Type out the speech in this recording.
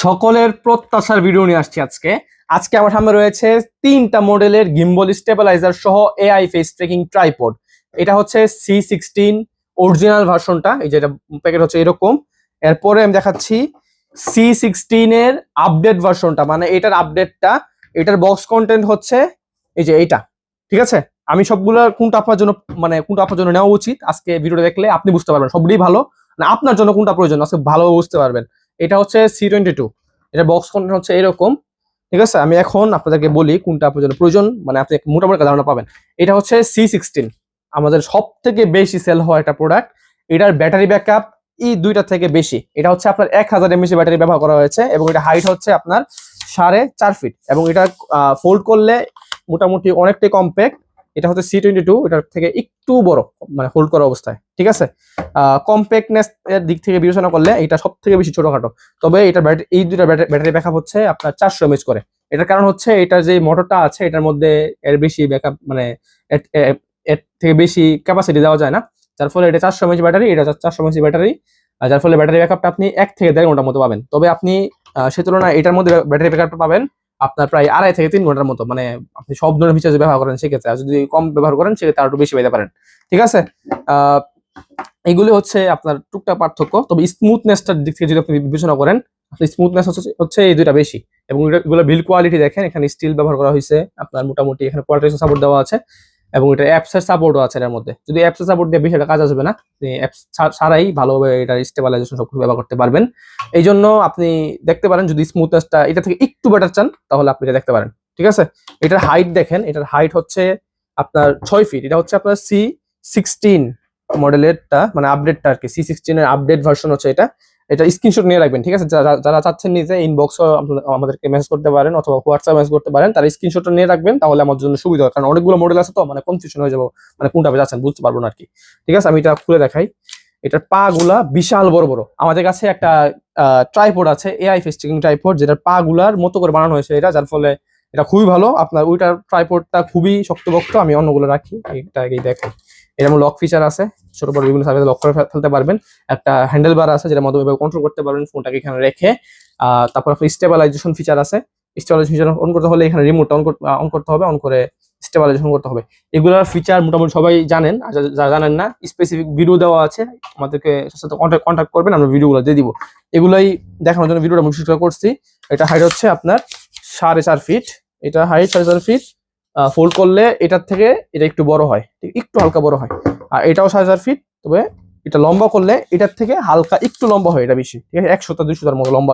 সকলের প্রত্যাশার ভিডিও নিয়ে আসছি আজকে আমার সামনে রয়েছে তিনটা মডেলের গিম্বল স্টেবিলাইজার সহ এআই ফেস ট্রেকিং ট্রাইপড। এটা হচ্ছে C16 অরিজিনাল ভার্সনটা, এই যেটা প্যাকেট হচ্ছে এরকম। এরপরে আমি দেখাচ্ছি C16 এর আপডেট ভার্সনটা, মানে এটার আপডেটটা, এটার বক্স কন্টেন্ট হচ্ছে এই যে এইটা। ঠিক আছে, আমি সবগুলো কোনটা আপনার জন্য নেওয়া উচিত আজকে ভিডিওটা দেখলে আপনি বুঝতে পারবেন সবটাই ভালো না আপনার জন্য কোনটা প্রয়োজন আজকে ভালো বুঝতে পারবেন। এটা হচ্ছে C22, এটা বক্স কন্টেন্ট হচ্ছে এরকম। ঠিক আছে, আমি এখন আপনাদেরকে বলি কোনটা আপনার জন্য প্রয়োজন, মানে আপনি মোটামুটি ধারণা পাবেন। এটা হচ্ছে C16, আমাদের সব থেকে বেশি সেল হওয়া একটা প্রোডাক্ট। এটার ব্যাটারি ব্যাকআপ এই দুইটা থেকে বেশি। এটা হচ্ছে আপনার 1000 mAh ব্যাটারি ব্যবহার করা হয়েছে এবং এটা হাইট হচ্ছে আপনার 4.5 ফিট এবং এটা ফোল্ড করলে মোটামুটি অনেকটাই কম্প্যাক্ট। এটা হচ্ছে C22, এটার থেকে একটু বড়, মানে হোল্ড করা অবস্থায়। ঠিক আছে, কম্প্যাক্টনেস এর দিক থেকে বিবেচনা করলে এটা সব থেকে বেশি ছোটখাটো। তবে এটা এই দুইটা ব্যাটারি ব্যাকআপ হচ্ছে আপনার 400 mAh করে। এটার কারণ হচ্ছে এটার যে মোটরটা আছে এটার মধ্যে এর বেশি ব্যাকআপ, মানে এর থেকে বেশি ক্যাপাসিটি দেওয়া যায় না, যার ফলে এটা 400 mAh ব্যাটারি, এটা 400 mAh ব্যাটারি, যার ফলে ব্যাটারি ব্যাকআপটা আপনি 1 থেকে 1.5 ঘন্টার মতো পাবেন। তবে আপনি সে তুলনায় এটার মধ্যে ব্যাটারি ব্যাকআপটা পাবেন আপনার প্রায় 2.5 থেকে 3 ঘন্টার মতো, মানে আপনি সব ধরনের ফিচার ব্যবহার করেন সেক্ষেত্রে। আর যদি কম ব্যবহার করেন সেক্ষেত্রে আরো বেশি পেতে পারেন। ঠিক আছে, এইগুলি হচ্ছে আপনার টুকটাক পার্থক্য। তবে স্মুথনেসটার দিক থেকে যদি আপনি বিবেচনা করেন, আপনি স্মুথনেস হচ্ছে এই দুইটা বেশি। এবং এগুলো বিল্ড কোয়ালিটি দেখেন, এখানে স্টিল ব্যবহার করা হয়েছে আপনার, মোটামুটি এখানে কোয়ালিটি সাপোর্ট দেওয়া আছে এবং এটা অ্যাপসের সাপোর্টও আছে এর মধ্যে। যদি অ্যাপসের সাপোর্ট দিয়ে বেশি একটা কাজ আসবে না, আপনি অ্যাপস ছাড়াই ভালোভাবে এটা স্টেবিলাইজেশন সবকিছু ব্যবহার করতে পারবেন। এই জন্য আপনি দেখতে পারেন যদি স্মুথনেসটা এটা থেকে একটু বেটার চান তাহলে আপনি এটা দেখতে পারেন। ঠিক আছে, এটার হাইট দেখেন, এটার হাইট হচ্ছে আপনার 6 ফিট। এটা হচ্ছে আপনার C16 মডেলেরটা, মানে আপডেটটা আর কি। C16 এর আপডেট ভার্সন হচ্ছে এটা। এটা স্ক্রিনশট নিয়ে রাখবেন। ঠিক আছে, যারা চাচ্ছেন নিতে ইনবক্স আমাদেরকে মেসেজ করতে পারেন অথবা হোয়াটসঅ্যাপ মেসেজ করতে পারেন, তারা স্ক্রিনশটটা নিয়ে রাখবেন, তাহলে আমার জন্য সুবিধা হয়। কারণ অনেকগুলো মডেল আছে তো, মানে কনফিউশন হয়ে যাবো, মানে কোনটা যাচ্ছেন বুঝতে পারবো না আর কি। ঠিক আছে, আমি এটা খুলে দেখাই। এটার পা গুলা বিশাল বড় বড়। আমাদের কাছে একটা ট্রাইপড আছে, এআই ফেস ট্রেকিং ট্রাইপড, যেটার পা গুলার মতো করে বানানো হয়েছে এটা, যার ফলে এটা খুবই ভালো। আপনার ওইটার ট্রাইপডটা খুবই শক্তপোক্ত, আমি অন্যগুলো রাখি, এটা আগেই দেখাই। এরকম লক ফিচার আছে, ছোট বড় বিভিন্ন সাইজে লক করে ফেলতে পারবেন। একটা হ্যান্ডেল বার আছে যেটার মাধ্যমে কন্ট্রোল করতে পারবেন ফোনটাকে এখানে রেখে। তারপর আপনি স্টেবিলাইজেশন ফিচার আছে, স্টেবিলাইজেশন ফিচার অন করতে হলে এখানে রিমোটটা অন করতে হবে, অন করে স্টেবিলাইজেশন করতে হবে। এগুলোর ফিচার মোটামুটি সবাই জানেন, আর যারা জানেন না স্পেসিফিক ভিডিও দেওয়া আছে, আমাদেরকে সাথে কন্ট্যাক্ট করবেন, আমরা ভিডিওগুলো দিয়ে দিব। এগুলাই দেখানোর জন্য ভিডিওটা মুশকিল করছি। এটা হাইট হচ্ছে আপনার 4.5 ফিট, এটা হাইট 4.5 ফিট। ফোল্ড করলে এটার থেকে এটা একটু বড় হয়, একটু হালকা বড় হয়। আর এটাও 4.5 ফিট, তবে এটা লম্বা করলে এটার থেকে হালকা একটু লম্বা হয়, এটা বেশি। ঠিক আছে, 100-200 মতো লম্বা।